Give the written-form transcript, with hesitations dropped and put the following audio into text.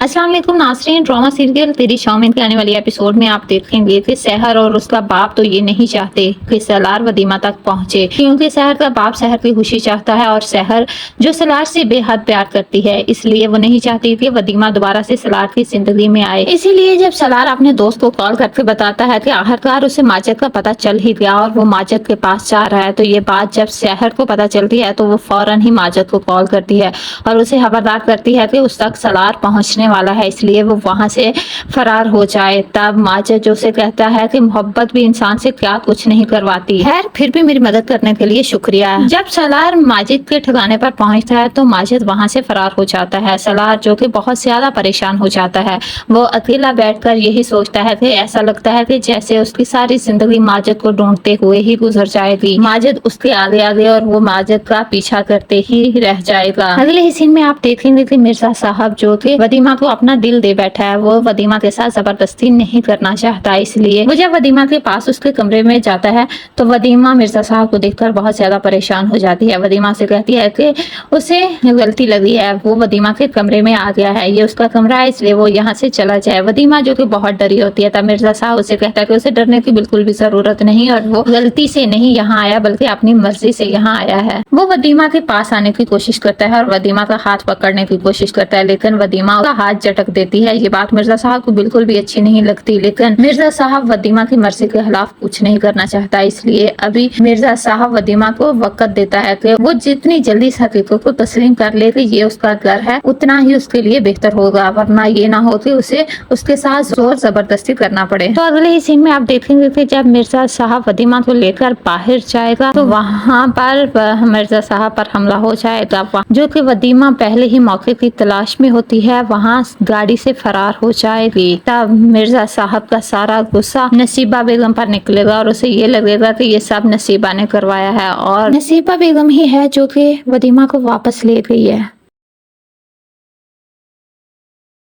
अस्सलाम वालेकुम नाज़रीन। ड्रामा सीरियल तेरी शाओमिन के आने वाली एपिसोड में आप देखेंगे कि सहर और उसका बाप तो ये नहीं चाहते कि सलार वदीमा तक पहुंचे, क्योंकि सहर का बाप सहर की खुशी चाहता है और सहर जो सलार से बेहद प्यार करती है, इसलिए वो नहीं चाहती कि वदीमा दोबारा से सलार की जिंदगी में आए। इसीलिए जब सलार अपने दोस्त को कॉल करके बताता है कि आखिरकार उसे माजिद का पता चल ही गया और वो माजिद के पास जा रहा है, तो ये बात जब सहर को पता चलती है तो वो फौरन ही माजिद को कॉल करती है और उसे खबरदार करती है कि उस तक सलार पहुंचने वाला है, इसलिए वो वहां से फरार हो जाए। तब माजिद जो उसे कहता है कि मोहब्बत भी इंसान से क्या कुछ नहीं करवाती है, फिर भी मेरी मदद करने के लिए शुक्रिया। जब सलार माजिद के ठिकाने पर पहुंचता है तो माजिद वहां से फरार हो जाता है। सलार जो कि बहुत ज्यादा परेशान हो जाता है, वो अकेला बैठकर यही सोचता है कि ऐसा लगता है कि जैसे उसकी सारी जिंदगी माजिद को ढूंढते हुए ही गुजर जाएगी। माजिद उसके आगे आगे और वो माजिद का पीछा करते ही रह जाएगा। अगले ही सीन में आप देखेंगे कि मिर्जा साहब जो कि वदीमा को अपना दिल दे बैठा है, वो वदीमा के साथ जबरदस्ती नहीं करना चाहता, इसलिए वो जब वदीमा के पास उसके कमरे में जाता है तो वदीमा मिर्जा साहब को देखकर बहुत ज्यादा परेशान हो जाती है। वदीमा से कहती है कि उसे गलती लगी है, वो वदीमा के कमरे में आ गया है, ये उसका कमरा है, इसलिए वो यहाँ से चला जाए। वदीमा जो कि बहुत डरी होती है, तब मिर्जा साहब उसे कहता है कि उसे डरने की बिल्कुल भी जरूरत नहीं और वो गलती से नहीं यहाँ आया बल्कि अपनी मर्जी से यहाँ आया है। वो वदीमा के पास आने की कोशिश करता है और वदीमा का हाथ पकड़ने की कोशिश करता है, लेकिन वदीमा का हाथ झटक देती है। ये बात मिर्जा साहब को बिल्कुल भी अच्छी नहीं लगती, लेकिन मिर्जा साहब वदीमा की मर्जी के खिलाफ कुछ नहीं करना चाहता, इसलिए अभी मिर्जा साहब वदीमा को वक्त देता है कि वो जितनी जल्दी इस हकीकत को तस्लीम कर ले कि ये उसका घर है, उतना ही उसके लिए बेहतर होगा, वरना ये ना हो कि उसे उसके साथ जोर जबरदस्ती करना पड़े। तो अगले ही सीन में आप देखेंगे कि जब मिर्जा साहब वदीमा को लेकर बाहर जाएगा तो वहाँ पर मिर्जा साहब पर हमला हो जाएगा, जो कि वदीमा पहले ही मौके की तलाश में होती है, वहाँ गाड़ी से फरार हो जाएगी। तब मिर्जा साहब का सारा गुस्सा नसीबा बेगम पर निकलेगा और उसे ये लगेगा कि ये सब नसीबा ने करवाया है और नसीबा बेगम ही है जो कि वदीमा को वापस ले गई है।